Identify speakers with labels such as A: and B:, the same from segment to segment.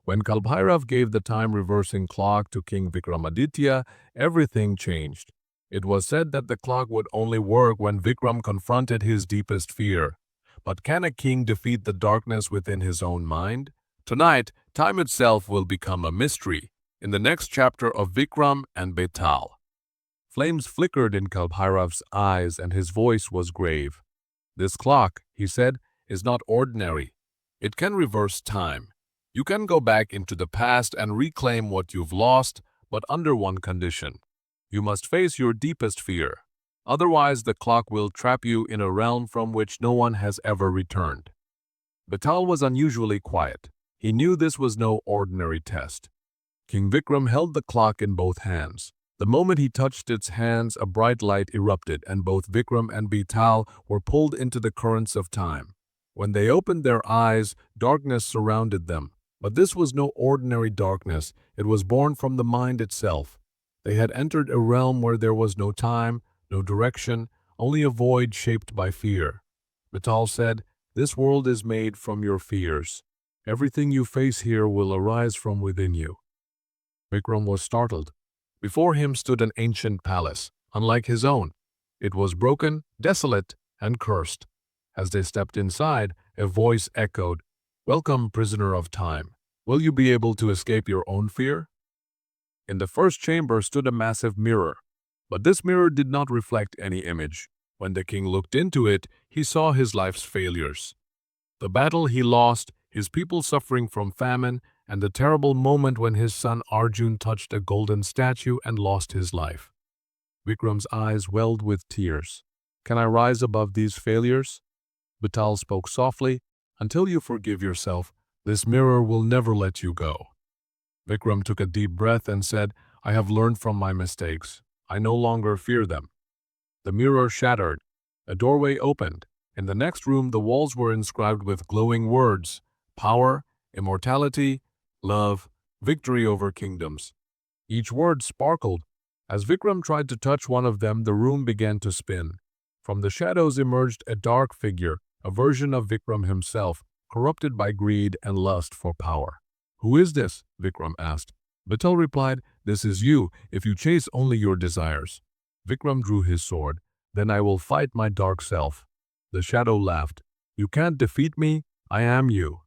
A: When Kalbhairav gave the time-reversing clock to King Vikramaditya, everything changed. It was said that the clock would only work when Vikram confronted his deepest fear. But can a king defeat the darkness within his own mind? Tonight, time itself will become a mystery in the next chapter of Vikram and Betal. Flames flickered in Kalbhairav's eyes and his voice was grave. This clock, he said, is not ordinary. It can reverse time. You can go back into the past and reclaim what you've lost, but under one condition. You must face your deepest fear. Otherwise, the clock will trap you in a realm from which no one has ever returned. Betal was unusually quiet. He knew this was no ordinary test. King Vikram held the clock in both hands. The moment he touched its hands, a bright light erupted, and both Vikram and Betal were pulled into the currents of time. When they opened their eyes, darkness surrounded them. But this was no ordinary darkness. It was born from the mind itself. They had entered a realm where there was no time, no direction, only a void shaped by fear. Betal said, "This world is made from your fears. Everything you face here will arise from within you." Vikram was startled. Before him stood an ancient palace, unlike his own. It was broken, desolate, and cursed. As they stepped inside, a voice echoed, "Welcome, prisoner of time. Will you be able to escape your own fear?" In the first chamber stood a massive mirror, but this mirror did not reflect any image. When the king looked into it, he saw his life's failures. The battle he lost, his people suffering from famine, and the terrible moment when his son Arjun touched a golden statue and lost his life. Vikram's eyes welled with tears. "Can I rise above these failures?" Betal spoke softly, "Until you forgive yourself, this mirror will never let you go." Vikram took a deep breath and said, "I have learned from my mistakes. I no longer fear them." The mirror shattered. A doorway opened. In the next room, the walls were inscribed with glowing words: power, immortality, love, victory over kingdoms. Each word sparkled. As Vikram tried to touch one of them, the room began to spin. From the shadows emerged a dark figure, a version of Vikram himself, corrupted by greed and lust for power. "Who is this?" Vikram asked. Betal replied, "This is you, if you chase only your desires." Vikram drew his sword. "Then I will fight my dark self." The shadow laughed. "You can't defeat me. I am you."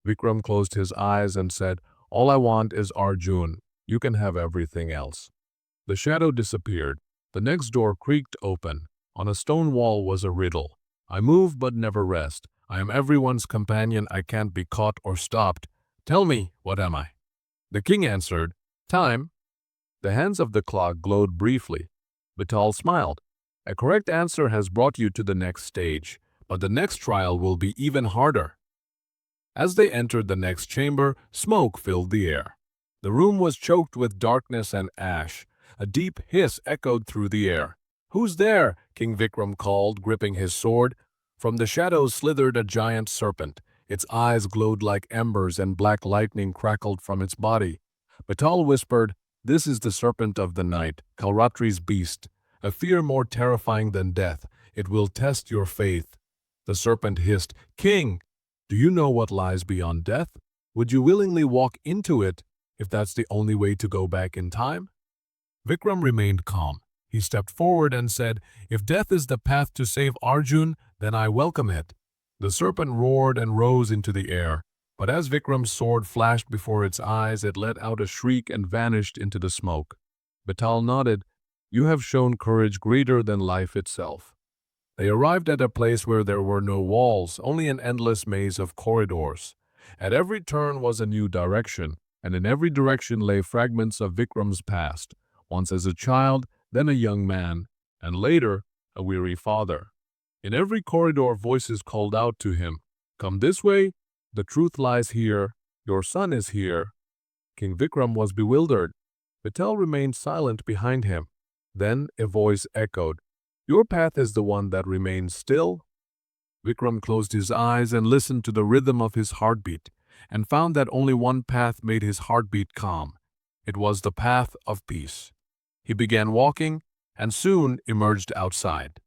A: Vikram closed his eyes and said, "All I want is Arjun. You can have everything else." The shadow disappeared. The next door creaked open. On a stone wall was a riddle. "I move but never rest. I am everyone's companion. I can't be caught or stopped. Tell me, what am I?" The king answered, "Time." The hands of the clock glowed briefly. Betal smiled. "A correct answer has brought you to the next stage, but the next trial will be even harder." As they entered the next chamber, smoke filled the air. The room was choked with darkness and ash. A deep hiss echoed through the air. "Who's there?" King Vikram called, gripping his sword. From the shadows slithered a giant serpent. Its eyes glowed like embers and black lightning crackled from its body. Betal whispered, "This is the serpent of the night, Kaalratri's beast, a fear more terrifying than death. It will test your faith." The serpent hissed, "King, do you know what lies beyond death? Would you willingly walk into it if that's the only way to go back in time?" Vikram remained calm. He stepped forward and said, "If death is the path to save Arjun, then I welcome it." The serpent roared and rose into the air, but as Vikram's sword flashed before its eyes, it let out a shriek and vanished into the smoke. Betal nodded, "You have shown courage greater than life itself." They arrived at a place where there were no walls, only an endless maze of corridors. At every turn was a new direction, and in every direction lay fragments of Vikram's past, once as a child, then a young man, and later a weary father. In every corridor voices called out to him, "Come this way, the truth lies here, your son is here." King Vikram was bewildered. Betal remained silent behind him. Then a voice echoed, "Your path is the one that remains still." Vikram closed his eyes and listened to the rhythm of his heartbeat, and found that only one path made his heartbeat calm. It was the path of peace. He began walking, and soon emerged outside.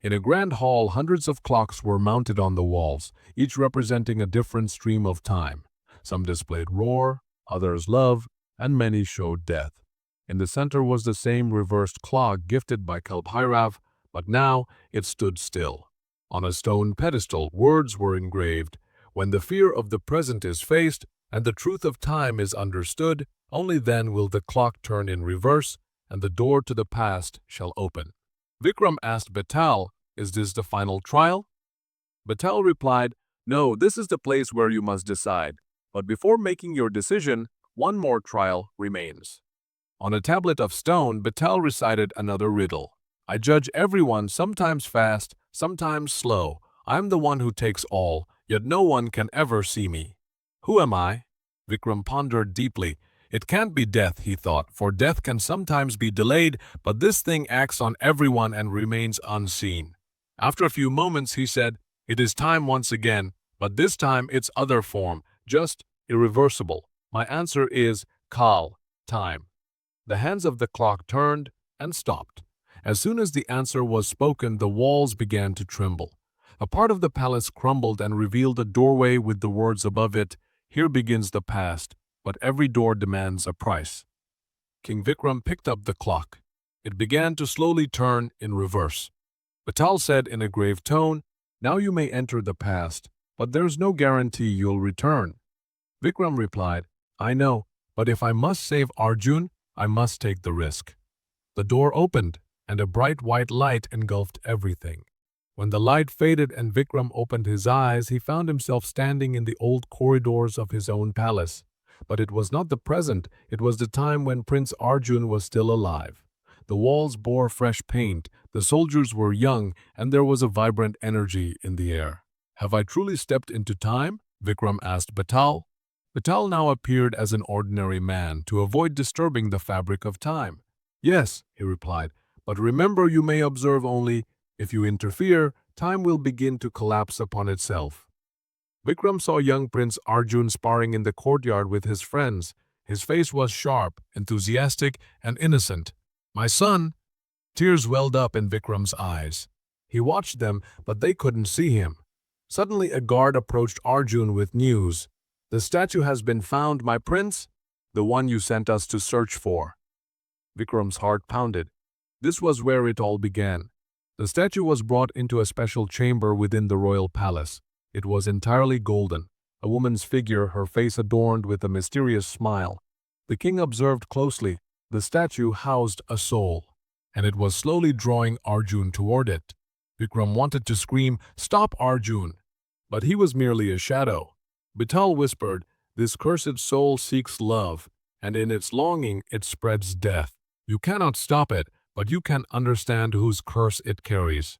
A: In a grand hall, hundreds of clocks were mounted on the walls, each representing a different stream of time. Some displayed roar, others love, and many showed death. In the center was the same reversed clock gifted by Kalbhairav, but now it stood still. On a stone pedestal, words were engraved, "When the fear of the present is faced and the truth of time is understood, only then will the clock turn in reverse and the door to the past shall open." Vikram asked Betal, "Is this the final trial?" Betal replied, "No, this is the place where you must decide. But before making your decision, one more trial remains." On a tablet of stone, Betal recited another riddle. "I judge everyone, sometimes fast, sometimes slow. I am the one who takes all, yet no one can ever see me. Who am I?" Vikram pondered deeply. It can't be death, he thought, for death can sometimes be delayed, but this thing acts on everyone and remains unseen. After a few moments, he said, "It is time once again, but this time its other form, just irreversible. My answer is Kal, time." The hands of the clock turned and stopped. As soon as the answer was spoken, the walls began to tremble. A part of the palace crumbled and revealed a doorway with the words above it, "Here begins the past, but every door demands a price." King Vikram picked up the clock. It began to slowly turn in reverse. Betal said in a grave tone, "Now you may enter the past, but there's no guarantee you'll return." Vikram replied, "I know, but if I must save Arjun, I must take the risk." The door opened, and a bright white light engulfed everything. When the light faded and Vikram opened his eyes, he found himself standing in the old corridors of his own palace. But it was not the present, it was the time when Prince Arjun was still alive. The walls bore fresh paint, the soldiers were young, and there was a vibrant energy in the air. "Have I truly stepped into time?" Vikram asked Betal. Betal now appeared as an ordinary man to avoid disturbing the fabric of time. "Yes," he replied, "but remember, you may observe only. If you interfere, time will begin to collapse upon itself." Vikram saw young Prince Arjun sparring in the courtyard with his friends. His face was sharp, enthusiastic, and innocent. "My son!" Tears welled up in Vikram's eyes. He watched them, but they couldn't see him. Suddenly a guard approached Arjun with news. "The statue has been found, my prince, the one you sent us to search for." Vikram's heart pounded. This was where it all began. The statue was brought into a special chamber within the royal palace. It was entirely golden, a woman's figure, her face adorned with a mysterious smile. The king observed closely. The statue housed a soul, and it was slowly drawing Arjun toward it. Vikram wanted to scream, "Stop, Arjun!" But he was merely a shadow. Betal whispered, "This cursed soul seeks love, and in its longing it spreads death. You cannot stop it, but you can understand whose curse it carries."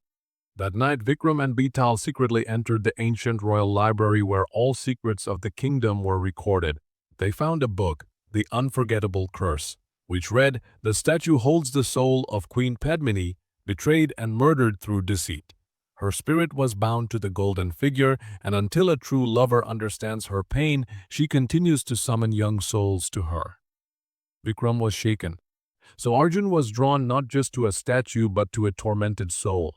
A: That night, Vikram and Betal secretly entered the ancient royal library where all secrets of the kingdom were recorded. They found a book, The Unforgettable Curse, which read, "The statue holds the soul of Queen Padmini, betrayed and murdered through deceit. Her spirit was bound to the golden figure, and until a true lover understands her pain, she continues to summon young souls to her." Vikram was shaken. So Arjun was drawn not just to a statue but to a tormented soul.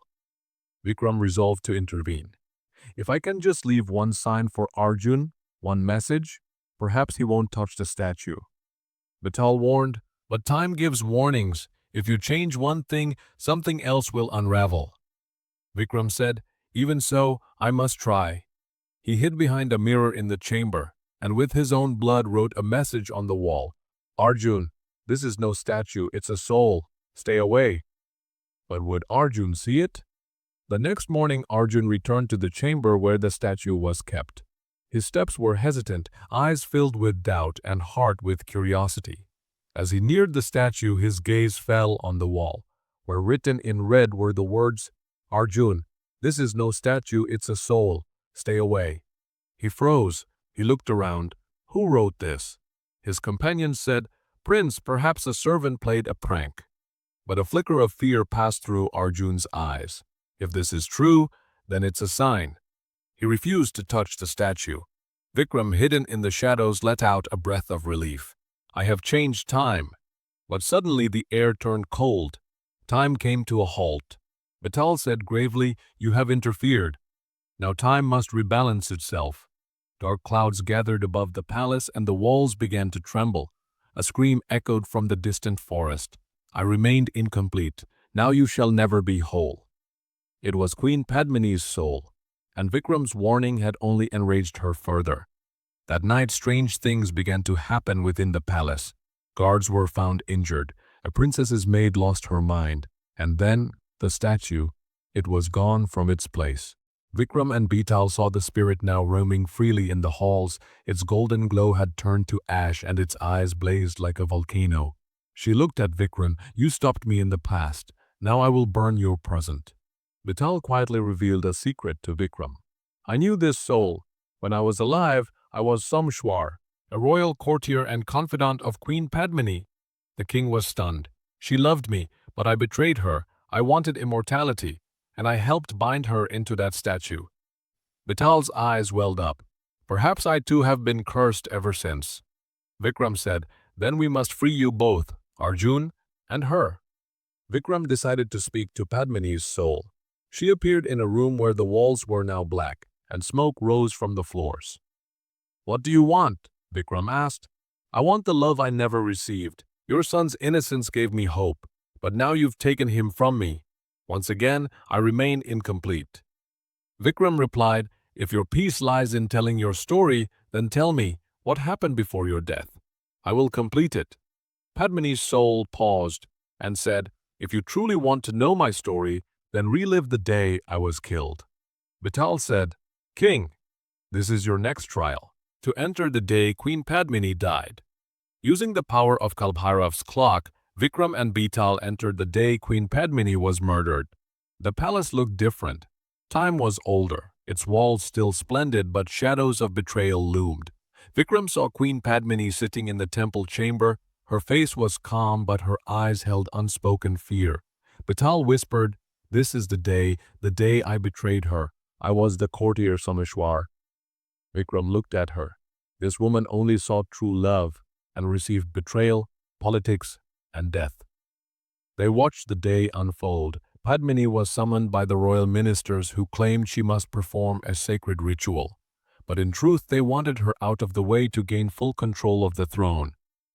A: Vikram resolved to intervene. "If I can just leave one sign for Arjun, one message, perhaps he won't touch the statue." Betal warned, "But time gives warnings. If you change one thing, something else will unravel." Vikram said, "Even so, I must try." He hid behind a mirror in the chamber, and with his own blood wrote a message on the wall. "Arjun, this is no statue, it's a soul. Stay away." But would Arjun see it? The next morning, Arjun returned to the chamber where the statue was kept. His steps were hesitant, eyes filled with doubt and heart with curiosity. As he neared the statue, his gaze fell on the wall, where written in red were the words, "Arjun, this is no statue, it's a soul. Stay away." He froze. He looked around. Who wrote this? His companions said, "Prince, perhaps a servant played a prank." But a flicker of fear passed through Arjun's eyes. If this is true, then it's a sign. He refused to touch the statue. Vikram, hidden in the shadows, let out a breath of relief. "I have changed time." But suddenly the air turned cold. Time came to a halt. Betal said gravely, "You have interfered. Now time must rebalance itself." Dark clouds gathered above the palace and the walls began to tremble. A scream echoed from the distant forest. I remained incomplete. Now you shall never be whole. It was Queen Padmini's soul, and Vikram's warning had only enraged her further. That night strange things began to happen within the palace. Guards were found injured. A princess's maid lost her mind. And then, the statue, it was gone from its place. Vikram and Betal saw the spirit now roaming freely in the halls. Its golden glow had turned to ash and its eyes blazed like a volcano. She looked at Vikram. You stopped me in the past. Now I will burn your present. Betal quietly revealed a secret to Vikram. I knew this soul. When I was alive, I was Samshwar, a royal courtier and confidant of Queen Padmini. The king was stunned. She loved me, but I betrayed her. I wanted immortality, and I helped bind her into that statue. Betal's eyes welled up. Perhaps I too have been cursed ever since. Vikram said, then we must free you both, Arjun and her. Vikram decided to speak to Padmini's soul. She appeared in a room where the walls were now black, and smoke rose from the floors. What do you want? Vikram asked. I want the love I never received. Your son's innocence gave me hope, but now you've taken him from me. Once again, I remain incomplete. Vikram replied, if your peace lies in telling your story, then tell me, what happened before your death? I will complete it. Padmini's soul paused and said, if you truly want to know my story, then relive the day I was killed. Betal said, King, this is your next trial, to enter the day Queen Padmini died. Using the power of Kalbhairav's clock, Vikram and Betal entered the day Queen Padmini was murdered. The palace looked different. Time was older, its walls still splendid, but shadows of betrayal loomed. Vikram saw Queen Padmini sitting in the temple chamber. Her face was calm, but her eyes held unspoken fear. Betal whispered, this is the day I betrayed her. I was the courtier Sameshwar. Vikram looked at her. This woman only saw true love and received betrayal, politics, and death. They watched the day unfold. Padmini was summoned by the royal ministers who claimed she must perform a sacred ritual. But in truth, they wanted her out of the way to gain full control of the throne.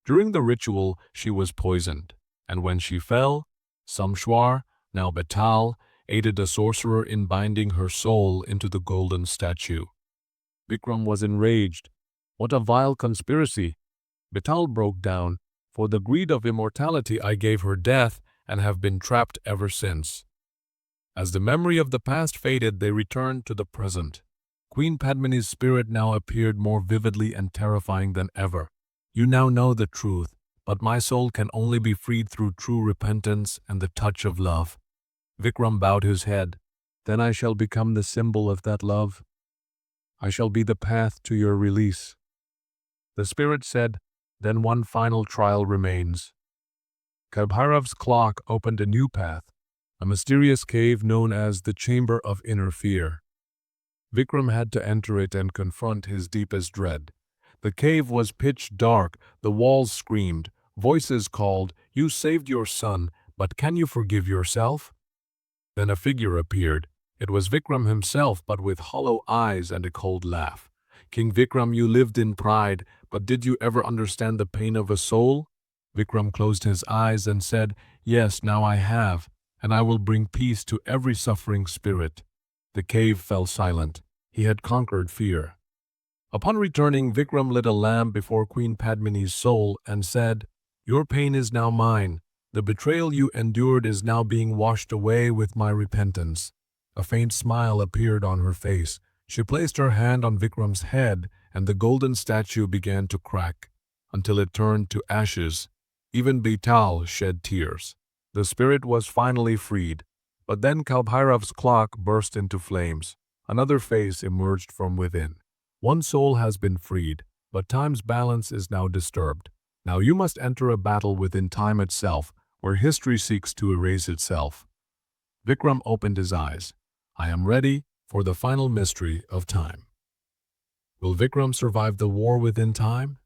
A: During the ritual, she was poisoned, and when she fell, Samshwar, now Betal, aided a sorcerer in binding her soul into the golden statue. Vikram was enraged. What a vile conspiracy! Betal broke down. For the greed of immortality I gave her death and have been trapped ever since. As the memory of the past faded, they returned to the present. Queen Padmini's spirit now appeared more vividly and terrifying than ever. You now know the truth, but my soul can only be freed through true repentance and the touch of love. Vikram bowed his head. Then I shall become the symbol of that love. I shall be the path to your release. The spirit said, then one final trial remains. Kalbhairav's clock opened a new path, a mysterious cave known as the Chamber of Inner Fear. Vikram had to enter it and confront his deepest dread. The cave was pitch dark, the walls screamed, voices called, you saved your son, but can you forgive yourself? Then a figure appeared. It was Vikram himself, but with hollow eyes and a cold laugh. King Vikram, you lived in pride, but did you ever understand the pain of a soul? Vikram closed his eyes and said, yes, now I have, and I will bring peace to every suffering spirit. The cave fell silent. He had conquered fear. Upon returning, Vikram lit a lamp before Queen Padmini's soul and said, your pain is now mine. The betrayal you endured is now being washed away with my repentance. A faint smile appeared on her face. She placed her hand on Vikram's head, and the golden statue began to crack, until it turned to ashes. Even Betal shed tears. The spirit was finally freed. But then Kalbhairav's clock burst into flames. Another face emerged from within. One soul has been freed, but time's balance is now disturbed. Now you must enter a battle within time itself, where history seeks to erase itself. Vikram opened his eyes. I am ready for the final mystery of time. Will Vikram survive the war within time?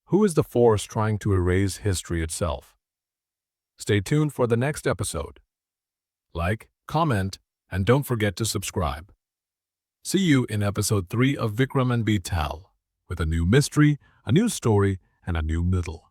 A: Who is the force trying to erase history itself? Stay tuned for the next episode. Like, comment, and don't forget to subscribe. See you in episode 3 of Vikram and Betal with a new mystery, a new story, and a new middle.